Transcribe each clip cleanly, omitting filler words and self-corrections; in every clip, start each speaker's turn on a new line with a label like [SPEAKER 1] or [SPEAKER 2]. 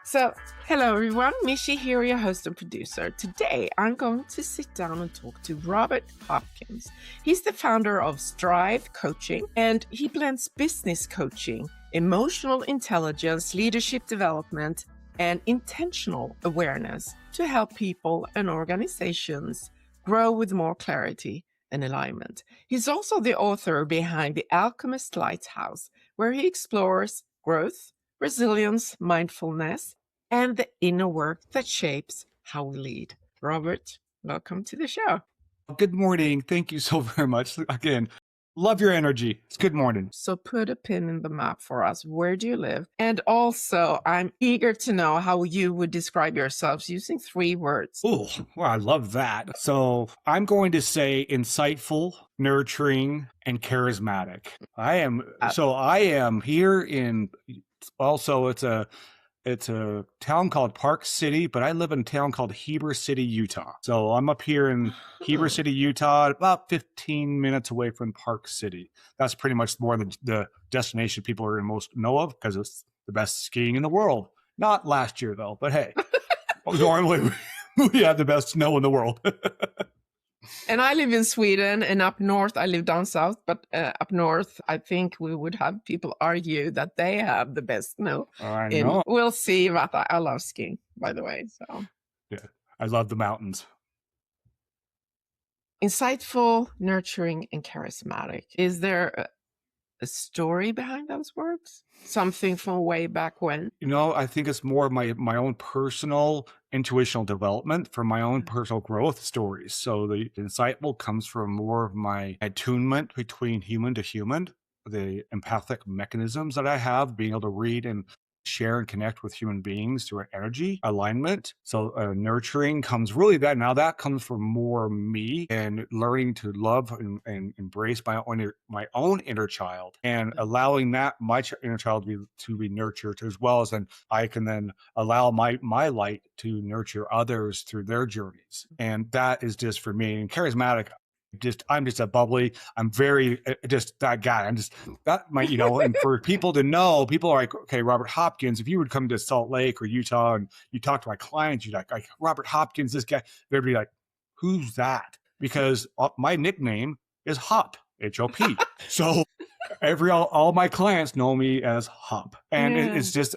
[SPEAKER 1] So, hello everyone, Michi here, your host and producer. Today, I'm going to sit down and talk to Robert Hopkins. He's the founder of Strive Coaching, and he blends business coaching, emotional intelligence, leadership development, and intentional awareness to help people and organizations grow with more clarity and alignment. He's also the author behind the Alchemist Lighthouse, where he explores growth, resilience, mindfulness, and the inner work that shapes how we lead. Robert, welcome to the show.
[SPEAKER 2] Good morning. Thank you so very much. Again, love your energy. It's good morning.
[SPEAKER 1] So put a pin in the map for us. Where do you live? And also, I'm eager to know how you would describe yourselves using 3 words.
[SPEAKER 2] Oh, well, I love that. So I'm going to say insightful, nurturing, and charismatic. I am here in, also it's a town called Park City, but I live in a town called Heber City, Utah. So I'm up here in Heber City, Utah, about 15 minutes away from Park City. That's pretty much more the destination people are most know of because it's the best skiing in the world. Not last year, though, but hey, normally we have the best snow in the world.
[SPEAKER 1] And I live in Sweden, and up north, I live down south, but up north, I think we would have people argue that they have the best snow.
[SPEAKER 2] I know.
[SPEAKER 1] We'll see, but I love skiing, by the way. So
[SPEAKER 2] yeah, I love the mountains.
[SPEAKER 1] Insightful, nurturing, and charismatic. Is there a story behind those words? Something from way back when?
[SPEAKER 2] I think it's more my own personal intuitional development for my own personal growth stories. So the insightful comes from more of my attunement between human to human, the empathic mechanisms that I have, being able to read and share and connect with human beings through an energy alignment. So nurturing comes really that comes from more me and learning to love and embrace my own inner child and allowing my inner child to be nurtured, as well as then I can then allow my light to nurture others through their journeys. And that is just for me. And charismatic, I'm just a bubbly, I'm very just that guy. I'm just that might, and for people to know, people are like, okay, Robert Hopkins, if you would come to Salt Lake or Utah and you talk to my clients, you're like Robert Hopkins, this guy, they'd be like, who's that? Because my nickname is Hop, H-O-P. So all my clients know me as Hop. And it's just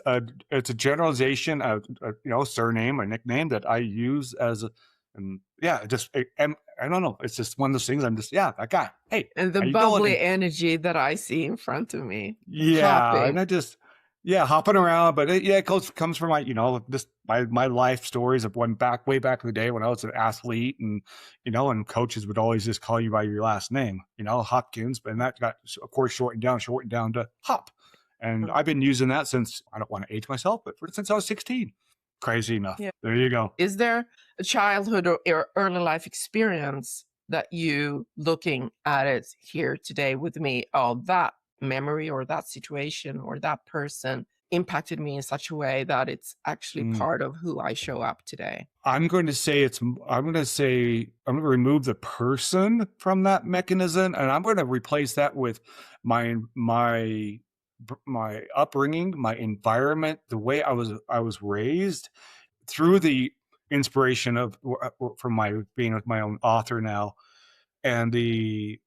[SPEAKER 2] it's a generalization of, surname or nickname that I use as I don't know. It's just one of those things. I'm just, that guy. Hey,
[SPEAKER 1] and the bubbly energy that I see in front of me.
[SPEAKER 2] Yeah. Hopping. And I just, hopping around. But it comes from my life stories of way back in the day when I was an athlete and coaches would always just call you by your last name, Hopkins. But that got, of course, shortened down to Hop. And I've been using that since, I don't want to age myself, but since I was 16. Crazy enough. Yeah. There you go.
[SPEAKER 1] Is there a childhood or early life experience that you, looking at it here today with me, that memory or that situation or that person impacted me in such a way that it's actually part of who I show up today?
[SPEAKER 2] I'm going to remove the person from that mechanism, and I'm going to replace that with my upbringing, my environment, the way I was raised, through the inspiration from my being my own author now, and the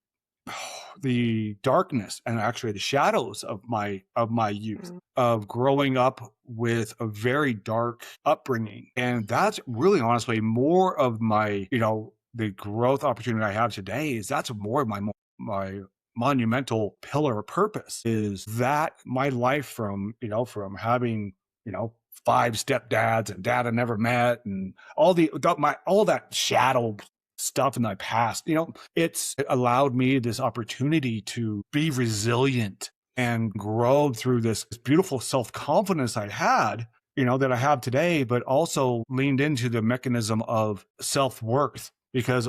[SPEAKER 2] darkness and actually the shadows of my youth, of growing up with a very dark upbringing. And that's really honestly more of my, the growth opportunity I have today that's more of my monumental pillar of purpose, is that my life from having 5 stepdads and dad I never met and all that shadow stuff in my past, it allowed me this opportunity to be resilient and grow through this beautiful self-confidence I had, that I have today, but also leaned into the mechanism of self-worth, because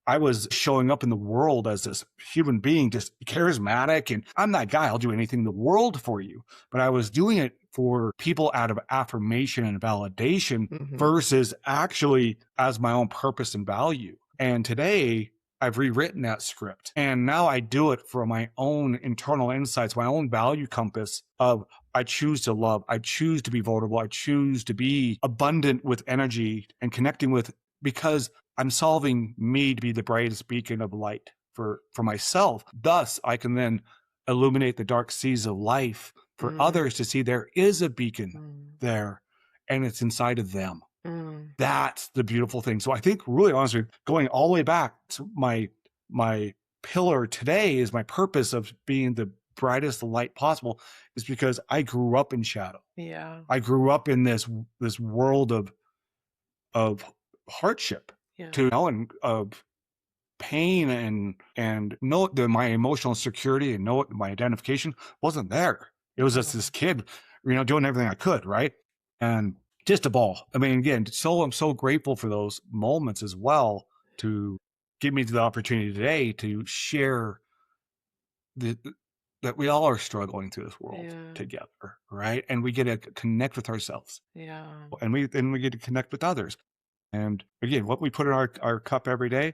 [SPEAKER 2] I was showing up in the world as this human being, just charismatic. And I'm that guy. I'll do anything in the world for you. But I was doing it for people out of affirmation and validation versus actually as my own purpose and value. And today I've rewritten that script. And now I do it for my own internal insights, my own value compass of I choose to love. I choose to be vulnerable. I choose to be abundant with energy and connecting with, because I'm solving me to be the brightest beacon of light for myself. Thus, I can then illuminate the dark seas of life for others to see there is a beacon there, and it's inside of them. That's the beautiful thing. So I think, really honestly, going all the way back to my pillar today is my purpose of being the brightest light possible is because I grew up in shadow.
[SPEAKER 1] Yeah.
[SPEAKER 2] I grew up in this world of hardship, and of pain, and know that my emotional security and know my identification wasn't there. It was just this kid, doing everything I could, right? And just a ball. I mean, again, I'm so grateful for those moments as well to give me the opportunity today to share that we all are struggling through this world together, right? And we get to connect with ourselves.
[SPEAKER 1] Yeah.
[SPEAKER 2] And we get to connect with others. And again, what we put in our cup every day,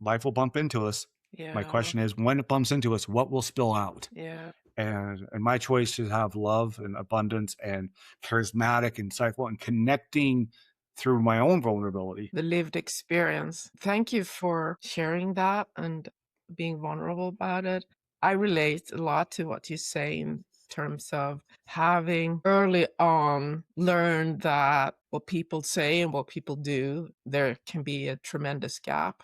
[SPEAKER 2] life will bump into us.
[SPEAKER 1] Yeah.
[SPEAKER 2] My question is, when it bumps into us, what will spill out?
[SPEAKER 1] Yeah.
[SPEAKER 2] And my choice is to have love and abundance and charismatic, insightful, and connecting through my own vulnerability.
[SPEAKER 1] The lived experience. Thank you for sharing that and being vulnerable about it. I relate a lot to what you say in terms of having early on learned that what people say and what people do, there can be a tremendous gap.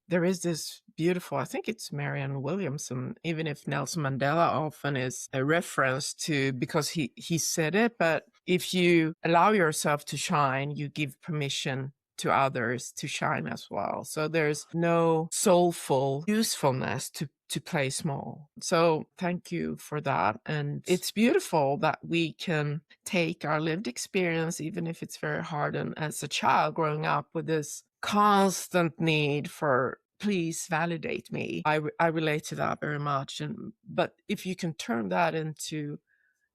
[SPEAKER 1] There is this beautiful, I think it's Marianne Williamson, even if Nelson Mandela often is a reference to, because he said it, but if you allow yourself to shine, you give permission to others to shine as well. So there's no soulful usefulness to play small. So thank you for that. And it's beautiful that we can take our lived experience, even if it's very hard, and as a child growing up with this constant need for please validate me. I relate to that very much. But if you can turn that into,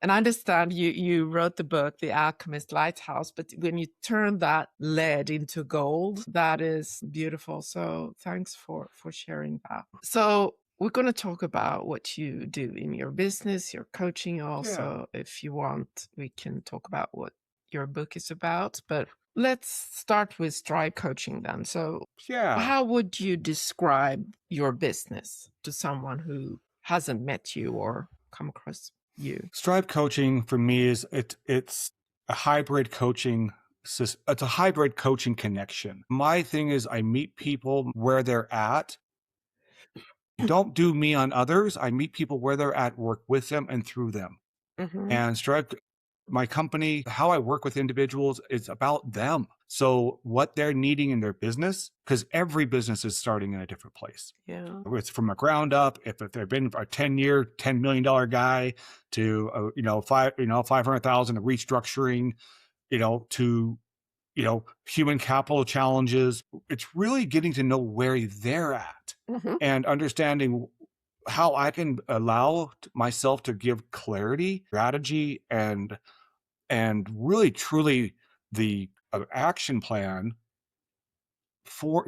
[SPEAKER 1] and I understand you wrote the book, The Alchemist Lighthouse, but when you turn that lead into gold, that is beautiful. So thanks for sharing that. So we're going to talk about what you do in your business, your coaching also. If you want, we can talk about what your book is about, but let's start with Strive Coaching then. So how would you describe your business to someone who hasn't met you or come across you?
[SPEAKER 2] Strive Coaching for me is it's a hybrid coaching. It's a hybrid coaching connection. My thing is I meet people where they're at. Don't do me on others. I meet people where they're at, work with them and through them. And Strive, my company, how I work with individuals, it's about them. So what they're needing in their business, because every business is starting in a different place.
[SPEAKER 1] Yeah.
[SPEAKER 2] It's from a ground up. If they've been a 10-year, $10 million guy to, 500,000 of restructuring, to, human capital challenges, it's really getting to know where they're at and understanding how I can allow myself to give clarity, strategy, and really truly the action plan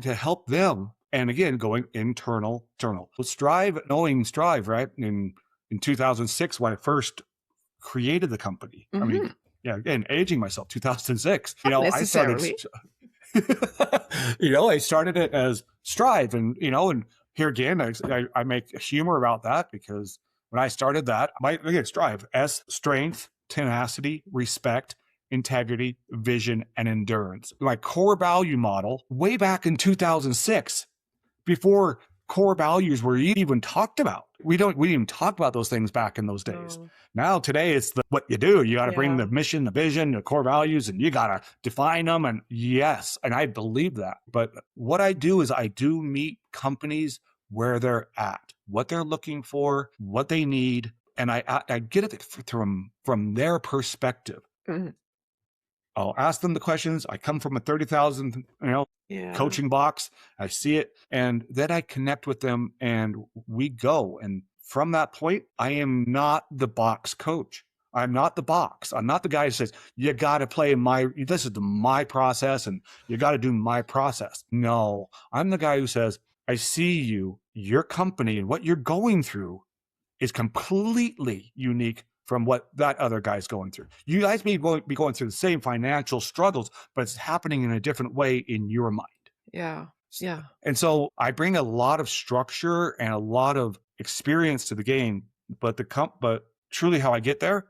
[SPEAKER 2] to help them. And again, going internal. Strive, right? In 2006, when I first created the company. I mean, again, aging myself, 2006. I started. I started it as Strive, and here again, I make humor about that because when I started that, Strive, S, strength, tenacity, respect, integrity, vision, and endurance. My core value model way back in 2006, before core values were even talked about. We didn't even talk about those things back in those days. Now today it's what you do. You got to bring the mission, the vision, the core values, and you got to define them. And yes, and I believe that. But what I do is I do meet companies where they're at, what they're looking for, what they need, and I get it from their perspective. I'll ask them the questions. I come from a 30,000, coaching box. I see it, and then I connect with them, and we go. And from that point, I am not the box coach. I'm not the box. I'm not the guy who says, you got to play this is my process and you got to do my process. No, I'm the guy who says, I see your company and what you're going through is completely unique from what that other guy's going through. You guys may be going through the same financial struggles, but it's happening in a different way in your mind.
[SPEAKER 1] Yeah. Yeah.
[SPEAKER 2] And so I bring a lot of structure and a lot of experience to the game, but but truly how I get there,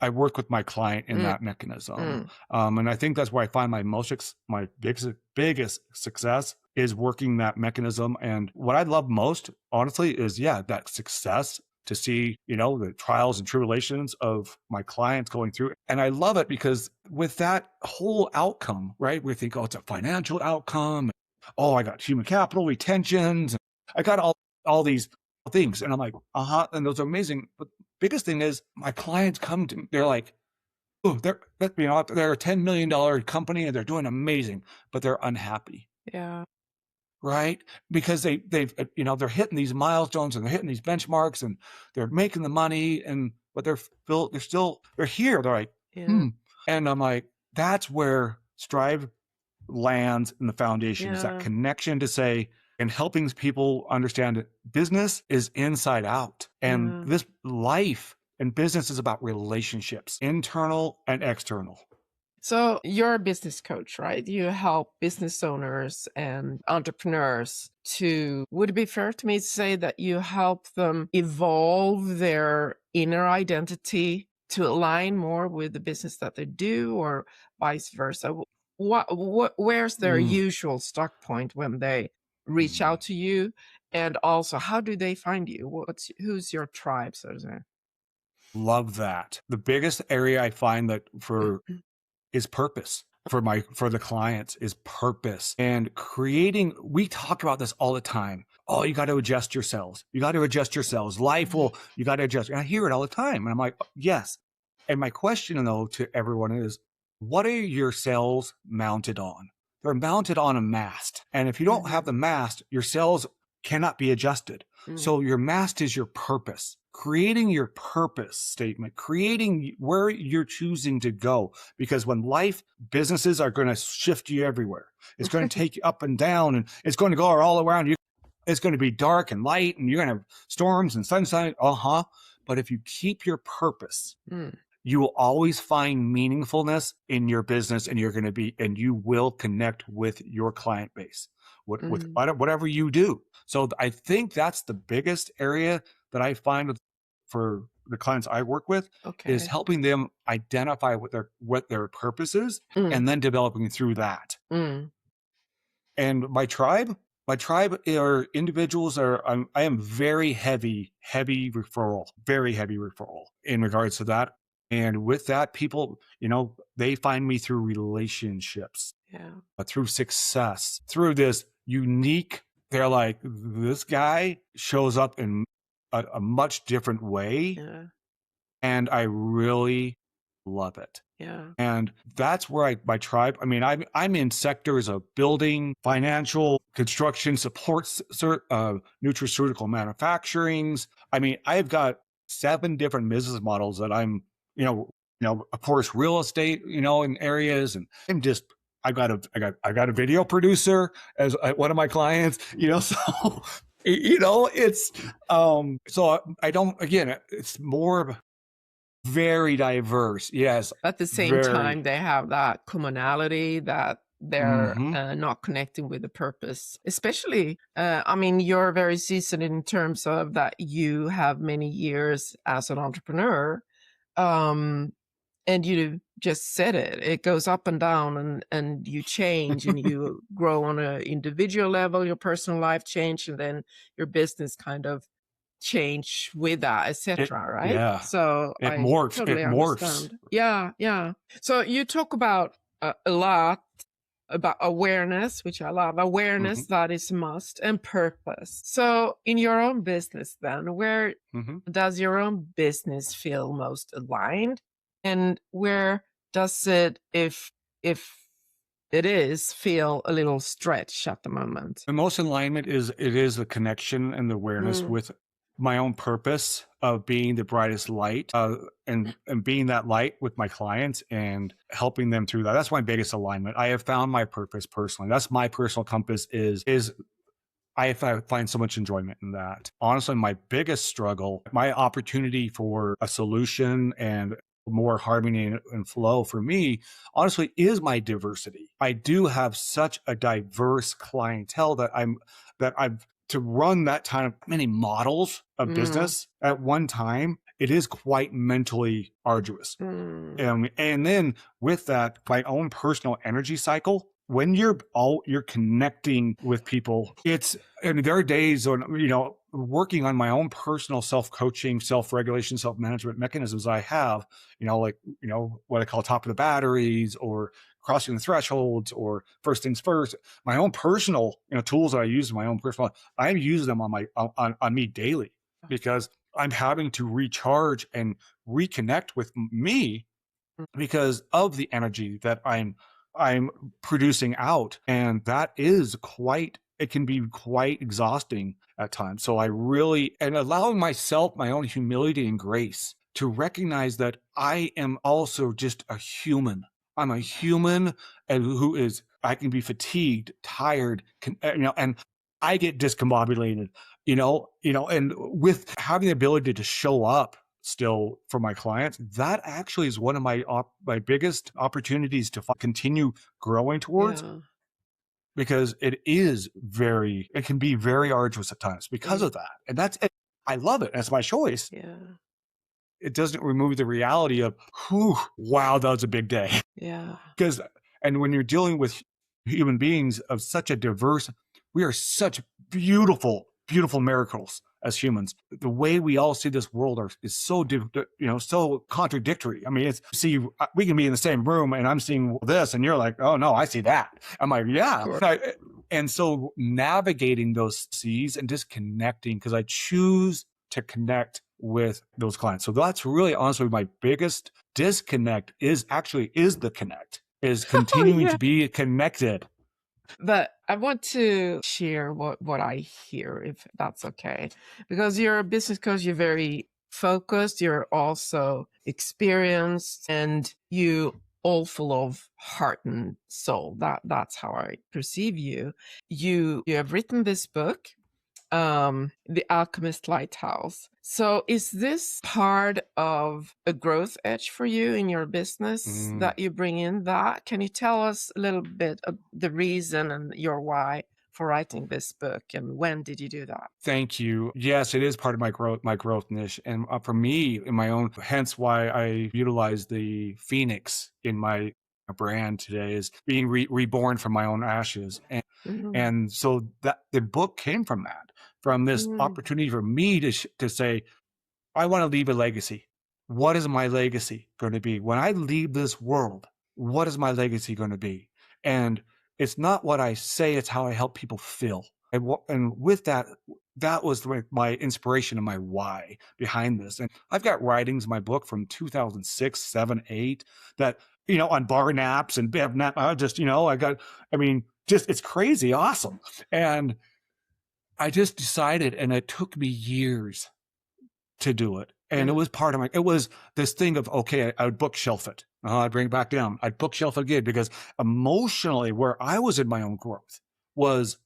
[SPEAKER 2] I work with my client in that mechanism. And I think that's where I find my biggest success is working that mechanism. And what I love most, honestly, is that success to see, the trials and tribulations of my clients going through. And I love it because with that whole outcome, right, we think, it's a financial outcome. Oh, I got human capital, retentions. I got all these things. And I'm like, and those are amazing. But biggest thing is my clients come to me, they're like, oh, they're a $10 million company and they're doing amazing, but they're unhappy.
[SPEAKER 1] Yeah.
[SPEAKER 2] Right? Because they're hitting these milestones and they're hitting these benchmarks and they're making the money but they're here. They're like, And I'm like, that's where Strive lands in the foundation, is that connection to say, and helping people understand that business is inside out. And this life and business is about relationships, internal and external.
[SPEAKER 1] So you're a business coach, right? You help business owners and entrepreneurs would it be fair to me to say that you help them evolve their inner identity to align more with the business that they do, or vice versa? Where's their usual stuck point when they reach out to you? And also, how do they find you? Who's your tribe, so to say?
[SPEAKER 2] Love that. The biggest area I find that is purpose for the clients is purpose, and we talk about this all the time. Oh, you got to adjust yourselves. You got to adjust yourselves. You got to adjust. And I hear it all the time. And I'm like, yes. And my question though to everyone is, what are your cells mounted on? They're mounted on a mast. And if you don't have the mast, your cells cannot be adjusted. So your mast is your purpose. Creating your purpose statement, creating where you're choosing to go. Because when businesses are going to shift you everywhere. It's going to take you up and down, and it's going to go all around you. It's going to be dark and light, and you're going to have storms and sunshine. But if you keep your purpose, you will always find meaningfulness in your business, and you will connect with your client base with whatever you do. So I think that's the biggest area that I find for the clients I work with is helping them identify what their purpose is, and then developing through that. And my tribe are individuals I am very heavy referral in regards to that. And with that, people, they find me through relationships, through success, through this unique, they're like, this guy shows up in a much different way. And I really love it. And that's where my tribe, I'm in sectors of building, financial, construction, support, nutraceutical manufacturings. I've got 7 different business models that I'm, of course, real estate, in areas. And I got a video producer as one of my clients, so, it's, so I don't, again, it's more very diverse. Yes.
[SPEAKER 1] At the same time, they have that commonality that they're not connecting with the purpose, especially, you're very seasoned in terms of that you have many years as an entrepreneur. And you just said it goes up and down, and you change and you grow on an individual level, your personal life change, and then your business kind of change with that, etc. Right?
[SPEAKER 2] Yeah.
[SPEAKER 1] So
[SPEAKER 2] it
[SPEAKER 1] I
[SPEAKER 2] morphs.
[SPEAKER 1] totally
[SPEAKER 2] It
[SPEAKER 1] understand.
[SPEAKER 2] morphs.
[SPEAKER 1] Yeah. So you talk about a lot about awareness, which I love. Awareness, that is a must, and purpose. So in your own business then, where does your own business feel most aligned? And where does it, if it is, feel a little stretched at the moment?
[SPEAKER 2] The most alignment is the connection and the awareness with my own purpose of being the brightest light, and being that light with my clients and helping them through that. That's my biggest alignment. I have found my purpose personally. That's my personal compass is I find so much enjoyment in that. Honestly, my biggest struggle, my opportunity for a solution and more harmony and flow for me, honestly, is my diversity. I do have such a diverse clientele that I've to run that kind of many models of business at one time. It is quite mentally arduous. And then with that, my own personal energy cycle, when you're connecting with people, there are days when, working on my own personal self-coaching, self-regulation, self-management mechanisms I have, like, what I call top of the batteries or crossing the thresholds or first things first, my own personal, tools that I use in my own personal life, I use them on me daily because I'm having to recharge and reconnect with me because of the energy that I'm producing out. And that is it can be quite exhausting at times. So and allowing myself my own humility and grace to recognize that I am also just a human. I'm a human and I can be fatigued, tired, and I get discombobulated, and with having the ability to show up still for my clients, that actually is one of my biggest opportunities to continue growing towards, because it can be very arduous at times because of that. And I love it. That's my choice.
[SPEAKER 1] Yeah.
[SPEAKER 2] It doesn't remove the reality of, wow, that was a big day.
[SPEAKER 1] Yeah.
[SPEAKER 2] And when you're dealing with human beings of such a diverse, we are such beautiful, beautiful miracles as humans. The way we all see this world is so, so contradictory. I mean, we can be in the same room and I'm seeing this and you're like, oh no, I see that. I'm like, yeah. And so navigating those seas and disconnecting, because I choose to connect with those clients. So that's really honestly my biggest disconnect is the connect, is continuing to be connected.
[SPEAKER 1] But I want to share what I hear, if that's okay. Because you're a business coach, you're very focused, you're also experienced, and you all full of heart and soul. That's how I perceive you. You have written this book, The Alchemist Lighthouse. So is this part of a growth edge for you in your business that you bring in that? Can you tell us a little bit of the reason and your why for writing this book, and when did you do that?
[SPEAKER 2] Thank you. Yes, it is part of my growth niche. And for me, in my own, hence why I utilize the Phoenix in my brand today, is being reborn from my own ashes. And so that the book came from this opportunity for me to say, I want to leave a legacy. What is my legacy going to be? When I leave this world, what is my legacy going to be? And it's not what I say, it's how I help people feel. And with that was my inspiration and my why behind this. And I've got writings in my book from 2006, 7, 8 that, on bar naps and it's crazy awesome. And I just decided, and it took me years to do it. And it was it was this thing of, okay, I would bookshelf it. I'd bring it back down. I'd bookshelf it again, because emotionally, where I was in my own growth was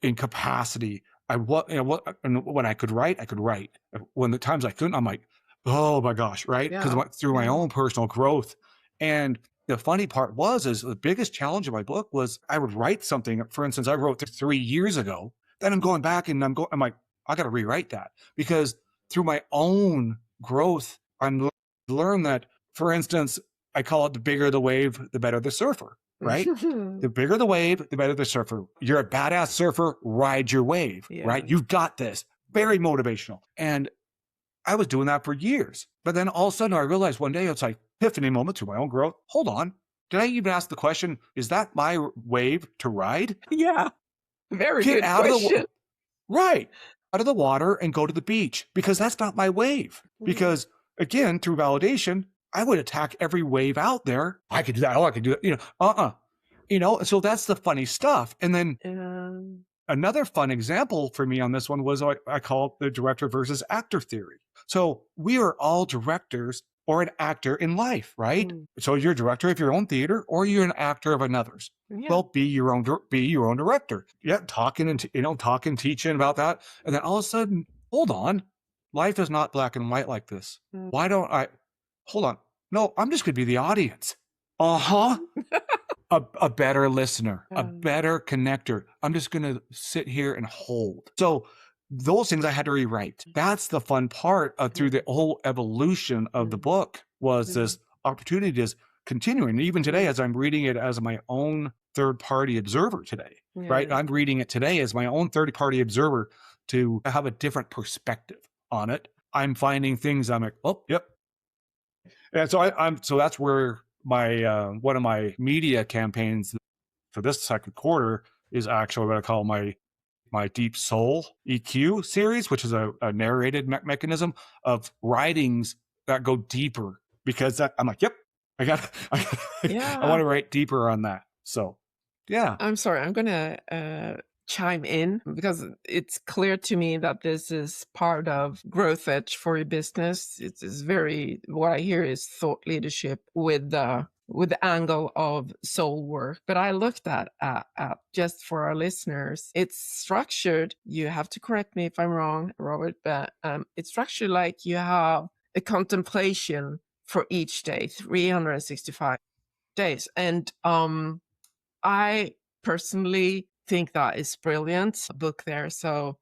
[SPEAKER 2] in capacity. And when I could write, I could write. When the times I couldn't, I'm like, oh my gosh, right? Because through my own personal growth. And the funny part is the biggest challenge of my book was I would write something. For instance, I wrote this 3 years ago. Then I'm going back and I'm like, I got to rewrite that, because through my own growth, I'm learned that, for instance, I call it the bigger the wave, the better the surfer, right? The bigger the wave, the better the surfer. You're a badass surfer, ride your wave, right? You've got this. Very motivational. And I was doing that for years. But then all of a sudden I realized one day, it's like epiphany moment through my own growth. Hold on. Did I even ask the question, is that my wave to ride?
[SPEAKER 1] Yeah. Very
[SPEAKER 2] Get
[SPEAKER 1] good
[SPEAKER 2] out
[SPEAKER 1] question.
[SPEAKER 2] Right. Out of the water and go to the beach, because that's not my wave. Because again, through validation, I would attack every wave out there. I could do that. Oh, I could do it. So that's the funny stuff. And then another fun example for me on this one was I call it the director versus actor theory. So we are all directors or an actor in life, right? So you're a director of your own theater, or you're an actor of another's.
[SPEAKER 1] Yeah.
[SPEAKER 2] Well, be your own director. Yeah, talking, teaching about that. And then all of a sudden, hold on, life is not black and white like this. Why don't I, hold on. No, I'm just going to be the audience. A better listener, a better connector. I'm just going to sit here and hold. So those things I had to rewrite. That's the fun part through the whole evolution of the book, was this opportunity is continuing. Even today, as I'm reading it as my own third-party observer today, right? I'm reading it today as my own third-party observer to have a different perspective on it. I'm finding things I'm like, oh, yep. And so so that's where my one of my media campaigns for this second quarter is actually what I call my Deep Soul EQ series, which is a narrated mechanism of writings that go deeper, because I'm like, yep, I want to write deeper on that. So, yeah.
[SPEAKER 1] I'm sorry, I'm going to chime in, because it's clear to me that this is part of growth edge for your business. It is very, what I hear is thought leadership with the angle of soul work. But I looked at just for our listeners, it's structured. You have to correct me if I'm wrong, Robert, but it's structured like you have a contemplation for each day, 365 days. And I personally think that is brilliant book there. So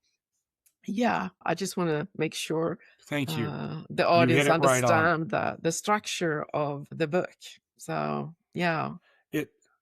[SPEAKER 1] yeah, I just want to make sure
[SPEAKER 2] Thank you.
[SPEAKER 1] The audience understand
[SPEAKER 2] right
[SPEAKER 1] the structure of the book. So yeah.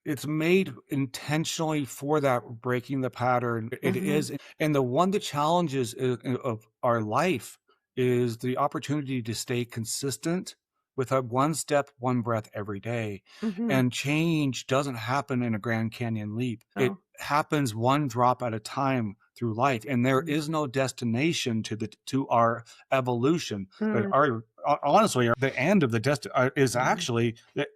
[SPEAKER 2] It's made intentionally for that, breaking the pattern. It is. And one of the challenges of our life is the opportunity to stay consistent with a one step, one breath every day. And change doesn't happen in a Grand Canyon leap. It happens one drop at a time through life. And there is no destination to our evolution. But honestly, the end of the is actually the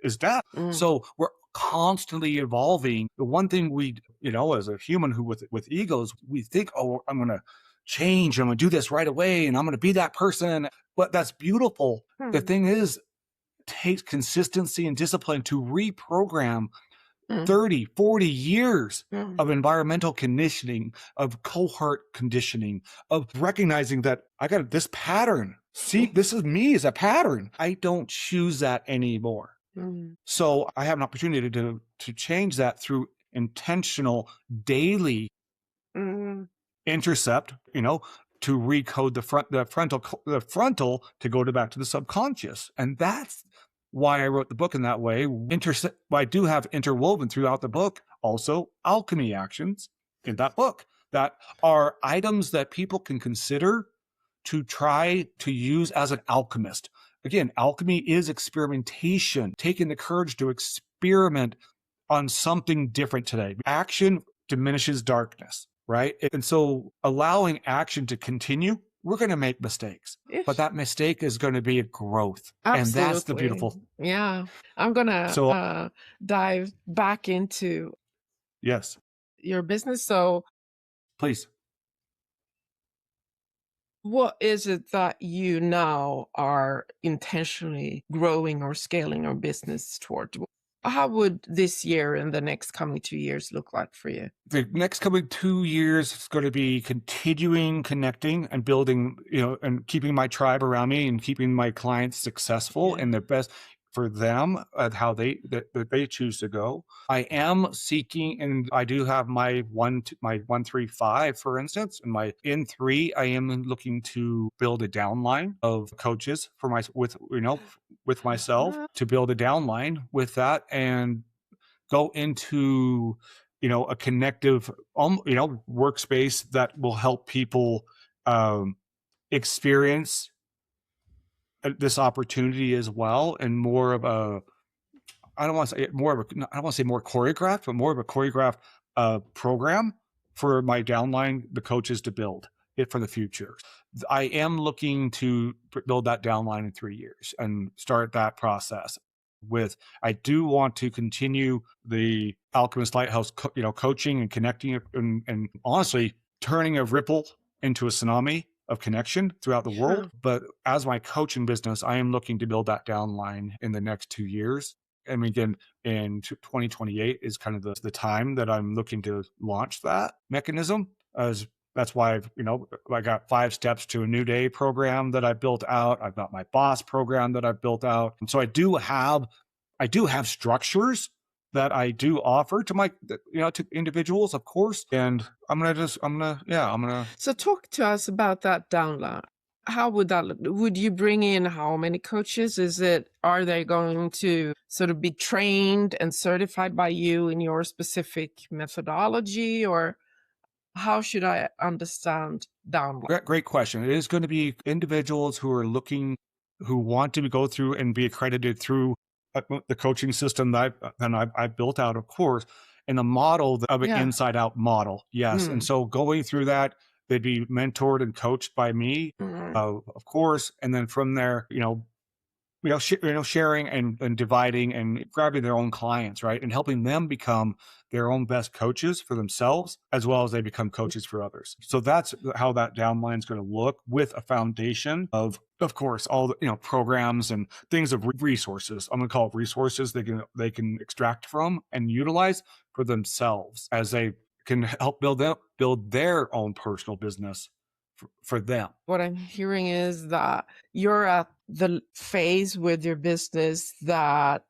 [SPEAKER 2] is death. So we're constantly evolving. The one thing we, as a human who with egos, we think, oh, I'm going to change. I'm going to do this right away. And I'm going to be that person. But that's beautiful. The thing is, it takes consistency and discipline to reprogram 30, 40 years of environmental conditioning, of cohort conditioning, of recognizing that I got this pattern. See, this is me as a pattern. I don't choose that anymore. So I have an opportunity to change that through intentional daily intercept, to recode the frontal to go back to the subconscious. And that's why I wrote the book in that way. I do have interwoven throughout the book also alchemy actions in that book that are items that people can consider to try to use as an alchemist. Again, alchemy is experimentation, taking the courage to experiment on something different today. Action diminishes darkness, right? And so allowing action to continue, we're going to make mistakes, but that mistake is going to be a growth.
[SPEAKER 1] Absolutely.
[SPEAKER 2] And that's the beautiful.
[SPEAKER 1] Yeah. I'm going to dive back into your business. So
[SPEAKER 2] please.
[SPEAKER 1] What is it that you now are intentionally growing or scaling your business toward? How would this year and the next coming 2 years look like for you?
[SPEAKER 2] The next coming 2 years is going to be continuing connecting and building, and keeping my tribe around me and keeping my clients successful and the best for them at how they choose to go. I am seeking, and I do have my 135, for instance, and my in 3. I am looking to build a downline of coaches for with myself, to build a downline with that and go into a connective workspace that will help people experience this opportunity as well, and more of a, I don't want to say more choreographed, but more of a choreographed program for my downline, the coaches, to build it for the future. I am looking to build that downline in 3 years and start that process. I do want to continue the Alchemist Lighthouse, coaching and connecting and honestly turning a ripple into a tsunami of connection throughout the
[SPEAKER 1] Yeah.
[SPEAKER 2] world. But as my coaching business, I am looking to build that downline in the next 2 years. I mean, again, in 2028 is kind of the time that I'm looking to launch that mechanism. As that's why I got 5 steps to a new day program that I built out. I've got my boss program that I've built out. And so I do have structures that I do offer to to individuals, of course. And
[SPEAKER 1] So talk to us about that downline. How would that look? Would you bring in how many coaches? Are they going to sort of be trained and certified by you in your specific methodology, or how should I understand downline?
[SPEAKER 2] Great question. It is going to be individuals who want to go through and be accredited through the coaching system that I've built out, of course, in a model of an
[SPEAKER 1] Yeah.
[SPEAKER 2] inside out model. Yes. And so going through that, they'd be mentored and coached by me, of course. And then from there, sharing and dividing and grabbing their own clients, right? And helping them become their own best coaches for themselves, as well as they become coaches for others. So that's how that downline is going to look, with a foundation of course, all the, programs and things of resources. I'm going to call it resources they can extract from and utilize for themselves as they can help build their own personal business for them.
[SPEAKER 1] What I'm hearing is that you're at the phase with your business that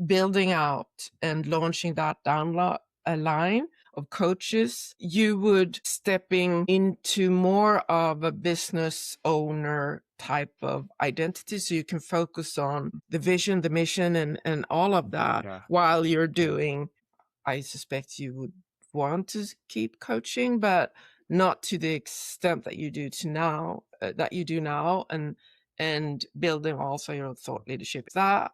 [SPEAKER 1] building out and launching that line of coaches, you would stepping into more of a business owner type of identity, so you can focus on the vision, the mission, and all of that while you're doing. I suspect you would want to keep coaching, but not to the extent that you do now, and building also your thought leadership. Is that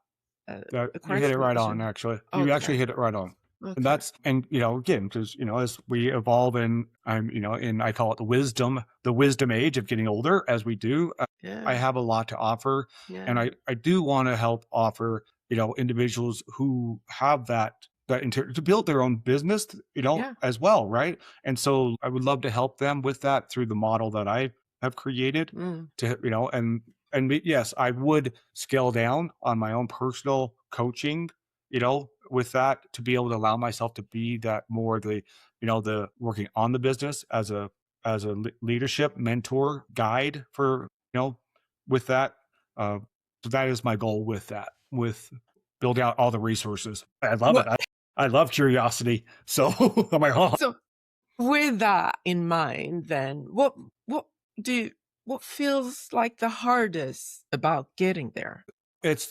[SPEAKER 2] you hit it right on, actually. You actually hit it right on.
[SPEAKER 1] Okay.
[SPEAKER 2] And again, because as we evolve and I call it the wisdom age of getting older, as we do, I have a lot to offer. And I do want to help offer individuals who have that to build their own business, as well, right? And so I would love to help them with that through the model that I have created to yes, I would scale down on my own personal coaching, with that, to be able to allow myself to be that more the working on the business as a leadership mentor guide for with that. So that is my goal with that, with building out all the resources. I love it. I love curiosity. So I'm like, oh.
[SPEAKER 1] So with that in mind, then what feels like the hardest about getting there?
[SPEAKER 2] It's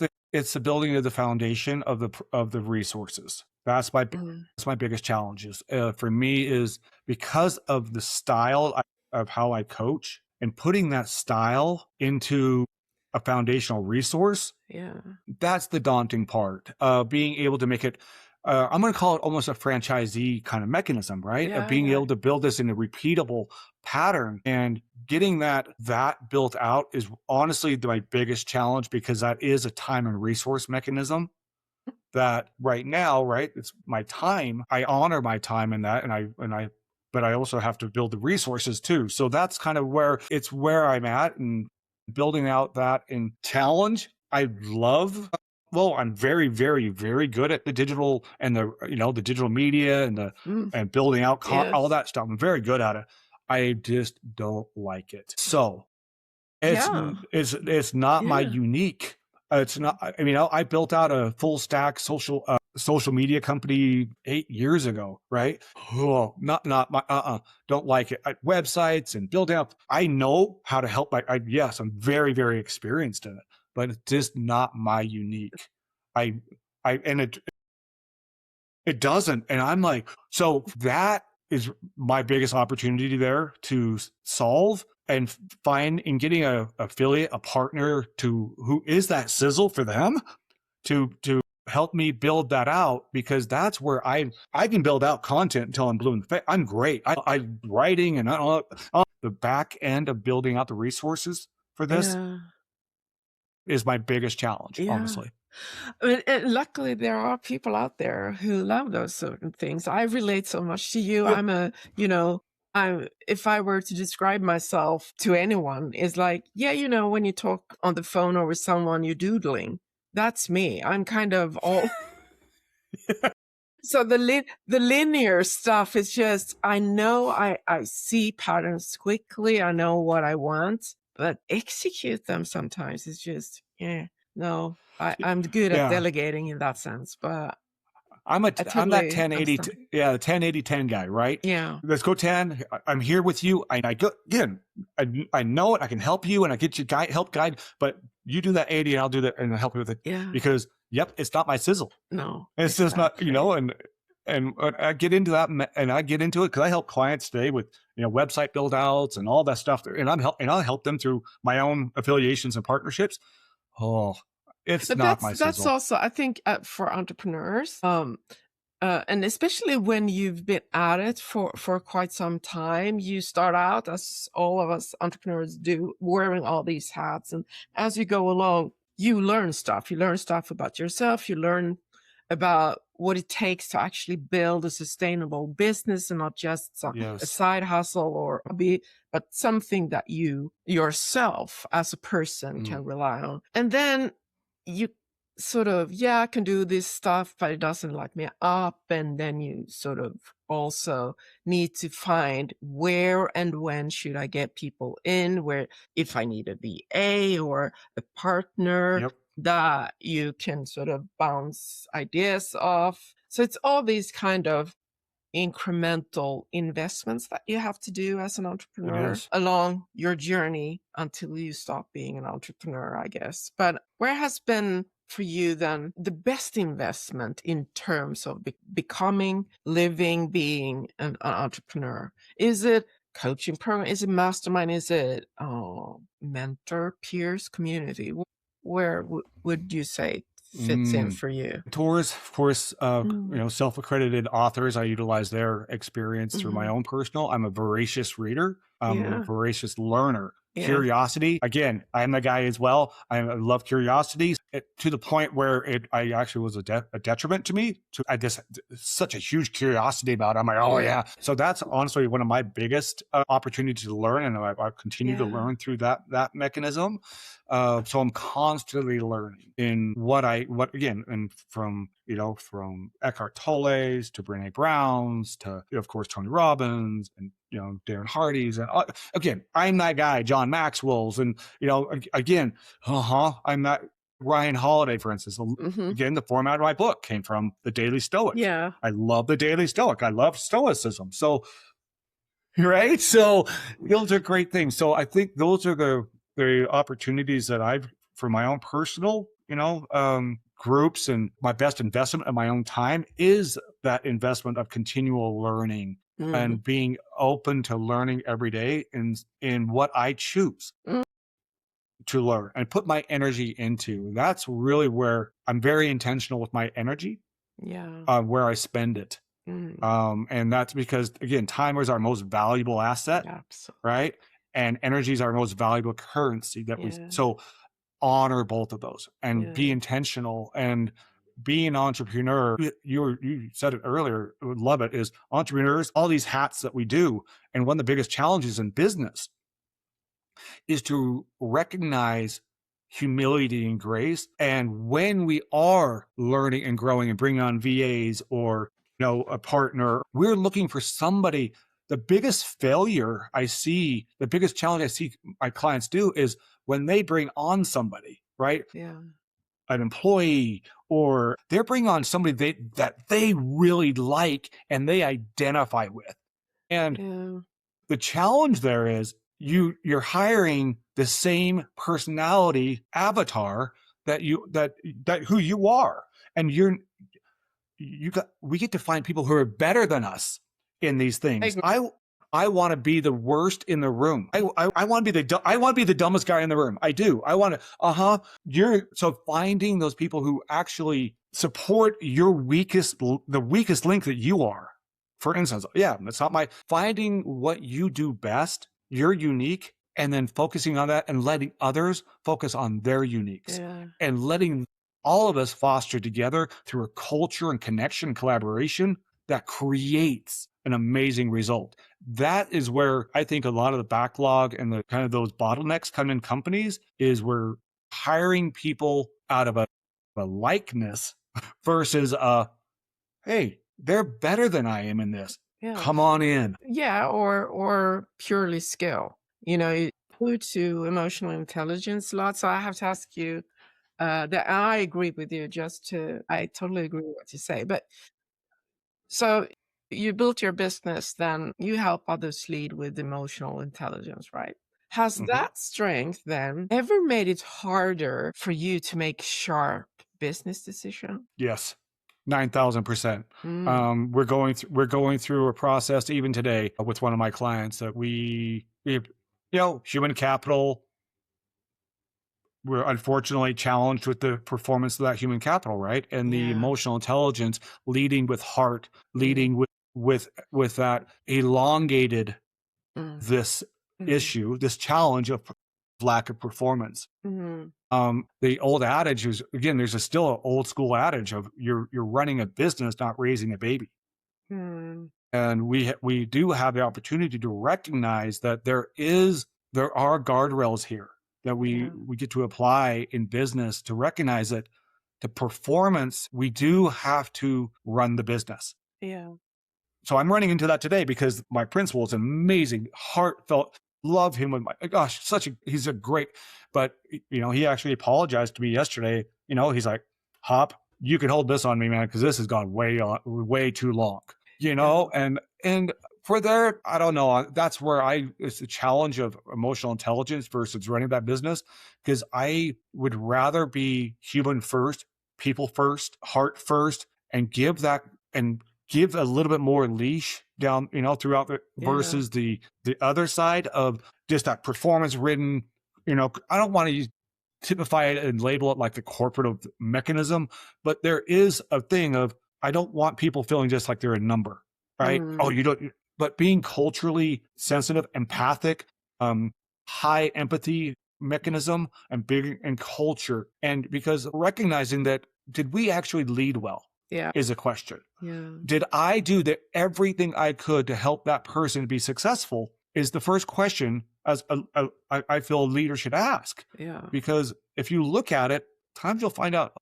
[SPEAKER 2] the building of the foundation of the resources. That's my biggest challenges for me, is because of the style of how I coach, and putting that style into a foundational resource. That's the daunting part. Being able to make it, I'm going to call it almost a franchisee kind of mechanism, right? Of being able to build this in a repeatable pattern, and getting that built out is honestly my biggest challenge, because that is a time and resource mechanism that right now, right? It's my time. I honor my time in that, but I also have to build the resources too. So that's kind of where I'm at, and building out that in challenge. I love. Well, I'm very, very, very good at the digital and the digital media and building out all that stuff. I'm very good at it. I just don't like it. So it's not my unique. It's not. I mean, I built out a full stack social media company 8 years ago, right? Oh, not my don't like it. Websites and building up. I know how to help. Yes, I'm very, very experienced in it, but it's just not my unique. It doesn't. And I'm like, so that is my biggest opportunity there to solve and find, in getting a affiliate, a partner who is that sizzle for them to help me build that out, because that's where I can build out content until I'm blue in the face. I'm great. I'm writing and the back end of building out the resources for this is my biggest challenge, honestly.
[SPEAKER 1] Luckily, there are people out there who love those certain things. I relate so much to you. I'm if I were to describe myself to anyone, is like, yeah, you know, when you talk on the phone or with someone, you're doodling. That's me. I'm kind of all. So the linear stuff is just, I know I see patterns quickly. I know what I want, but execute them sometimes is just, yeah, no, I'm good at
[SPEAKER 2] Yeah.
[SPEAKER 1] delegating in that sense, but
[SPEAKER 2] I'm
[SPEAKER 1] I
[SPEAKER 2] that
[SPEAKER 1] totally
[SPEAKER 2] 1080,
[SPEAKER 1] understand.
[SPEAKER 2] the 10-80-10 guy, right?
[SPEAKER 1] Yeah.
[SPEAKER 2] Let's go 10. I'm here with you. I go again. I know it. I can help you, and I get you help guide. But you do that 80, and I'll do that, and I'll help you with it.
[SPEAKER 1] Yeah.
[SPEAKER 2] Because it's not my sizzle.
[SPEAKER 1] No,
[SPEAKER 2] It's just not, and I get into that, and I get into it because I help clients today with website build outs and all that stuff, and I'll help them through my own affiliations and partnerships. Oh, it's
[SPEAKER 1] but
[SPEAKER 2] not my
[SPEAKER 1] that's
[SPEAKER 2] sizzle.
[SPEAKER 1] also, I think, for entrepreneurs, and especially when you've been at it for quite some time, you start out, as all of us entrepreneurs do, wearing all these hats, and as you go along, you learn stuff. You learn stuff about yourself. You learn about what it takes to actually build a sustainable business, and not just a side hustle or hobby, but something that you yourself as a person can rely on. And then you sort of, I can do this stuff, but it doesn't light me up. And then you sort of also need to find where and when should I get people in, where if I need a VA or a partner that you can sort of bounce ideas off. So it's all these kind of incremental investments that you have to do as an entrepreneur along your journey until you stop being an entrepreneur, I guess. But where has been for you then the best investment in terms of becoming, living, being an entrepreneur? Is it coaching program? Is it mastermind? Is it mentor, peers, community? Where would you say fits in for you?
[SPEAKER 2] Tours, of course, self-accredited authors. I utilize their experience through my own personal. I'm a voracious reader. I'm a voracious learner. Curiosity. Again, I'm the guy as well. I love curiosity to the point where I actually was a detriment to me. I just such a huge curiosity about it. I'm like, oh yeah. So that's honestly one of my biggest opportunities to learn, and I continue to learn through that mechanism. So I'm constantly learning in what again, and from Eckhart Tolle's to Brene Brown's to, of course, Tony Robbins and, Darren Hardy's. And again, I'm that guy, John Maxwell's. And, again, I'm that Ryan Holiday, for instance. Again, the format of my book came from the Daily Stoic.
[SPEAKER 1] Yeah.
[SPEAKER 2] I love the Daily Stoic. I love Stoicism. So, right. So those are great things. So I think those are the opportunities that I've, for my own personal, groups, and my best investment of my own time is that investment of continual learning and being open to learning every day in what I choose to learn and put my energy into. That's really where I'm very intentional with my energy, where I spend it. And that's because, again, time is our most valuable asset, right? And energy is our most valuable currency so honor both of those and be intentional. And being an entrepreneur, you said it earlier, I would love it, is entrepreneurs, all these hats that we do. And one of the biggest challenges in business is to recognize humility and grace. And when we are learning and growing and bringing on VAs or, a partner, we're looking for somebody. The biggest failure I see, the biggest challenge I see my clients do is when they bring on somebody, right?
[SPEAKER 1] Yeah.
[SPEAKER 2] An employee, or they're bringing on somebody that they really like and they identify with. And the challenge there is you're hiring the same personality avatar that who you are. And we get to find people who are better than us in these things. I want to be the worst in the room. I want to be the dumbest guy in the room. I do. I want to, so finding those people who actually support the weakest link that you are. For instance, it's not finding what you do best. You're unique, and then focusing on that and letting others focus on their uniques and letting all of us foster together through a culture and connection and collaboration that creates an amazing result. That is where I think a lot of the backlog and the kind of those bottlenecks come in companies, is we're hiring people out of a likeness versus hey, they're better than I am in this.
[SPEAKER 1] Yeah.
[SPEAKER 2] Come on in.
[SPEAKER 1] Yeah, or purely skill. You allude to emotional intelligence a lot, so I have to ask you that I agree with you. I totally agree with what you say. But so you built your business, then you help others lead with emotional intelligence, right? Has
[SPEAKER 2] Mhm.
[SPEAKER 1] that strength then ever made it harder for you to make sharp business decision?
[SPEAKER 2] Yes, 9,000%.
[SPEAKER 1] Mm,
[SPEAKER 2] We're going through a process even today with one of my clients that human capital, we're unfortunately challenged with the performance of that human capital, right? And the
[SPEAKER 1] yeah.
[SPEAKER 2] emotional intelligence, leading with heart,
[SPEAKER 1] Mm,
[SPEAKER 2] leading with that elongated
[SPEAKER 1] mm,
[SPEAKER 2] this
[SPEAKER 1] mm,
[SPEAKER 2] issue, this challenge of lack of performance.
[SPEAKER 1] mm,
[SPEAKER 2] The old adage is, again, still an old school adage of you're running a business, not raising a baby.
[SPEAKER 1] mm,
[SPEAKER 2] And we do have the opportunity to recognize that there are guardrails here that
[SPEAKER 1] yeah,
[SPEAKER 2] we get to apply in business, to recognize that the performance, we do have to run the business.
[SPEAKER 1] yeah.
[SPEAKER 2] So I'm running into that today because my principal is amazing, heartfelt, love him with my gosh, he's a great, but he actually apologized to me yesterday. He's like, Hop, you can hold this on me, man, because this has gone way too long.
[SPEAKER 1] Yeah.
[SPEAKER 2] And for there, I don't know. That's where it's the challenge of emotional intelligence versus running that business, because I would rather be human first, people first, heart first, and give a little bit more leash down, throughout the
[SPEAKER 1] Yeah.
[SPEAKER 2] versus the other side of just that performance ridden. I don't want to typify it and label it like the corporate mechanism, but there is a thing of, I don't want people feeling just like they're a number, right? Oh,
[SPEAKER 1] Mm,
[SPEAKER 2] you don't, but being culturally sensitive, empathic, high empathy mechanism, and big in culture. And because recognizing that, did we actually lead well
[SPEAKER 1] yeah.
[SPEAKER 2] is a question.
[SPEAKER 1] Yeah.
[SPEAKER 2] Did I do everything I could to help that person be successful is the first question I feel a leader should ask.
[SPEAKER 1] Yeah.
[SPEAKER 2] Because if you look at it, times you'll find out,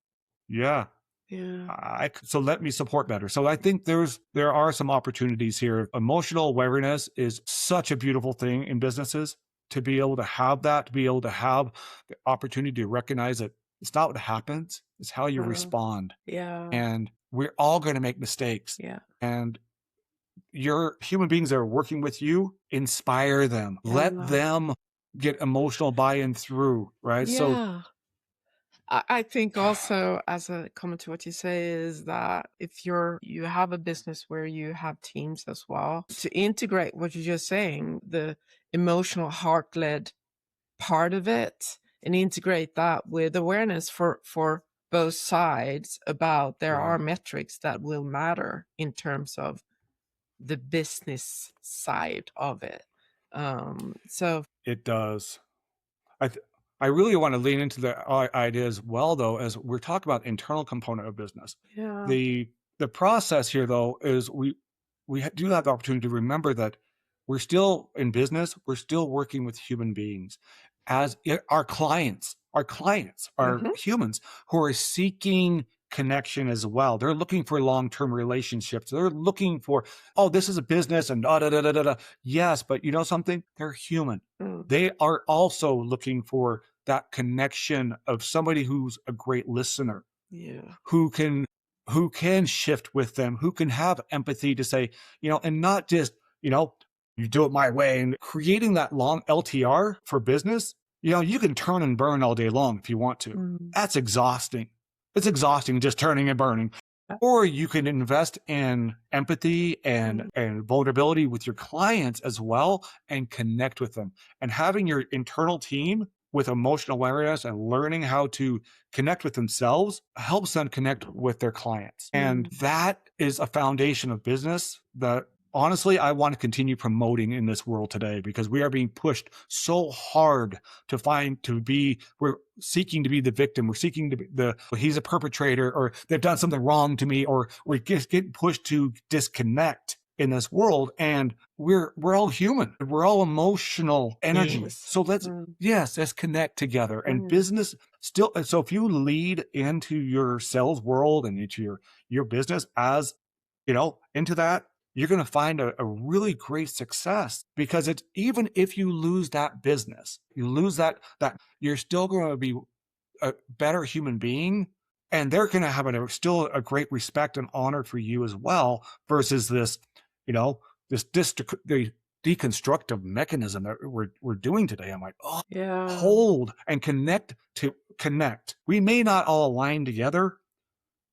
[SPEAKER 2] yeah,
[SPEAKER 1] Yeah.
[SPEAKER 2] so let me support better. So I think there are some opportunities here. Emotional awareness is such a beautiful thing in businesses, to be able to have that, to be able to have the opportunity to recognize that it's not what happens, it's how you
[SPEAKER 1] Uh,
[SPEAKER 2] respond.
[SPEAKER 1] yeah.
[SPEAKER 2] And we're all going to make mistakes.
[SPEAKER 1] Yeah.
[SPEAKER 2] And your human beings that are working with you, inspire them, let
[SPEAKER 1] Yeah.
[SPEAKER 2] them get emotional buy-in through, right? So
[SPEAKER 1] Yeah. I think also, as a comment to what you say, is that if you have a business where you have teams as well, to integrate what you're just saying, the emotional heart-led part of it, and integrate that with awareness for both sides, about there
[SPEAKER 2] yeah,
[SPEAKER 1] are metrics that will matter in terms of the business side of it. So
[SPEAKER 2] it does. I th- I really want to lean into the idea as well, though, as we're talking about internal component of business.
[SPEAKER 1] yeah.
[SPEAKER 2] The process here, though, is we do have the opportunity to remember that we're still in business. We're still working with human beings as our clients. Our clients are
[SPEAKER 1] Hmm.
[SPEAKER 2] humans who are seeking connection as well. They're looking for long-term relationships. They're looking for, oh, this is a business and da da da da da. Yes, but you know something? They're human.
[SPEAKER 1] Mm,
[SPEAKER 2] They are also looking for that connection of somebody who's a great listener,
[SPEAKER 1] yeah.
[SPEAKER 2] who can shift with them, who can have empathy to say, and not just, you do it my way, and creating that long LTR for business. You can turn and burn all day long if you want to.
[SPEAKER 1] Mm,
[SPEAKER 2] That's exhausting. It's exhausting just turning and burning. Or you can invest in empathy and
[SPEAKER 1] mm,
[SPEAKER 2] vulnerability with your clients as well, and connect with them. And having your internal team with emotional awareness and learning how to connect with themselves helps them connect with their clients. And
[SPEAKER 1] mm.
[SPEAKER 2] that is a foundation of business that honestly I want to continue promoting in this world today, because we are being pushed so hard we're seeking to be the victim. We're seeking to be he's a perpetrator, or they've done something wrong to me, or we're just getting pushed to disconnect in this world, and we're all human. We're all emotional energy.
[SPEAKER 1] Yes.
[SPEAKER 2] So let's connect together. And business still. So if you lead into your sales world and into your business as, into that, you're going to find a really great success, because it's, even if you lose that business, you lose that you're still going to be a better human being, and they're going to have still a great respect and honor for you as well, versus this, the deconstructive mechanism that we're doing today. I'm like, hold and connect. We may not all align together,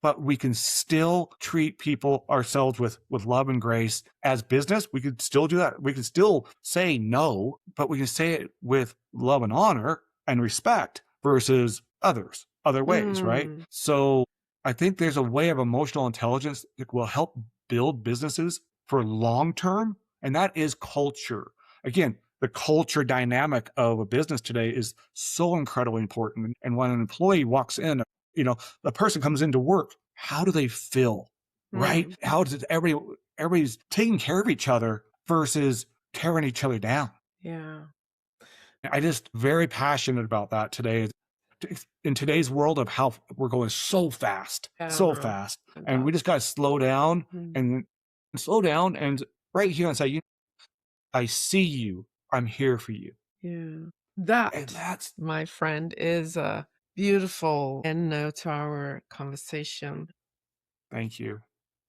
[SPEAKER 2] but we can still treat ourselves with love and grace. As business, we could still do that. We can still say no, but we can say it with love and honor and respect versus other ways, right? So I think there's a way of emotional intelligence that will help build businesses for long term, and that is culture. Again, the culture dynamic of a business today is so incredibly important. And when an employee walks in, the person comes into work, how do they feel, right? How does everybody's taking care of each other versus tearing each other down?
[SPEAKER 1] Yeah.
[SPEAKER 2] I just very passionate about that today. In today's world of how we're going so fast, and we just got to slow down and right here and say, I see you. I'm here for you.
[SPEAKER 1] Yeah. That's, my friend, is a beautiful end note to our conversation.
[SPEAKER 2] Thank you.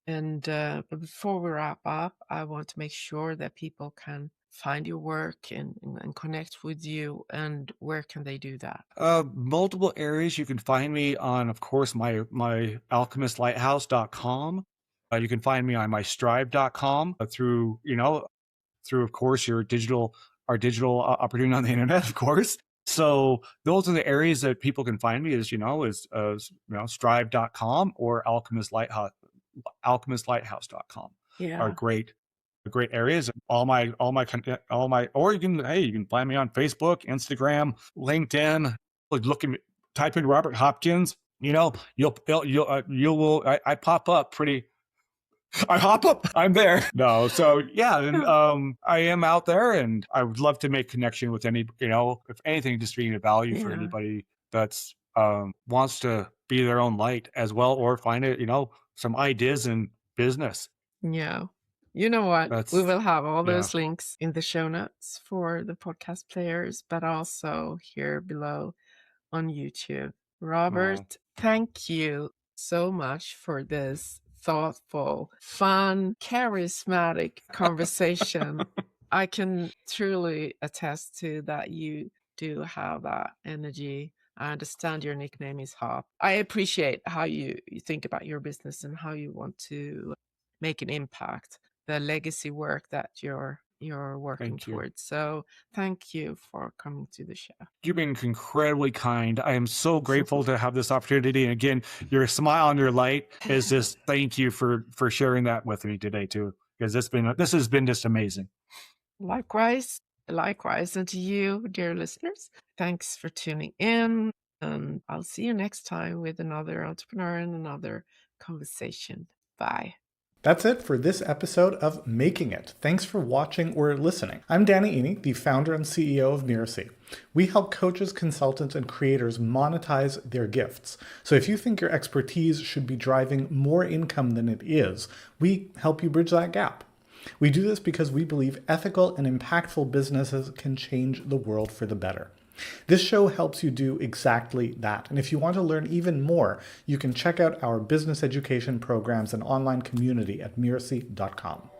[SPEAKER 1] And before we wrap up, I want to make sure that people can find your work and connect with you. And where can they do that?
[SPEAKER 2] Multiple areas. You can find me on, of course, my alchemistlighthouse.com. You can find me on my strive.com through, of course, our digital opportunity on the internet, of course. So those are the areas that people can find me, strive.com or alchemistlighthouse.com.
[SPEAKER 1] Yeah.
[SPEAKER 2] Are great areas. Or you can find me on Facebook, Instagram, LinkedIn. Type in Robert Hopkins. I pop up pretty. I hop up. I'm there. No, so yeah, and I am out there, and I would love to make connection with if anything, just being a value for anybody that's wants to be their own light as well, or find some ideas in business.
[SPEAKER 1] Yeah. You know what? We will have all those links in the show notes for the podcast players, but also here below on YouTube. Robert, thank you so much for this thoughtful, fun, charismatic conversation. I can truly attest to that. You do have that energy. I understand your nickname is Hop. I appreciate how you think about your business and how you want to make an impact, the legacy work that you're working towards. So thank you for coming to the show.
[SPEAKER 2] You've been incredibly kind. I am so grateful to have this opportunity. And again, your smile and your light is just, thank you for sharing that with me today too, because this has been just amazing.
[SPEAKER 1] Likewise. And to you, dear listeners, thanks for tuning in. And I'll see you next time with another entrepreneur and another conversation. Bye.
[SPEAKER 3] That's it for this episode of Making It. Thanks for watching or listening. I'm Danny Iny, the founder and CEO of Mirasee. We help coaches, consultants, and creators monetize their gifts. So if you think your expertise should be driving more income than it is, we help you bridge that gap. We do this because we believe ethical and impactful businesses can change the world for the better. This show helps you do exactly that. And if you want to learn even more, you can check out our business education programs and online community at mirasee.com.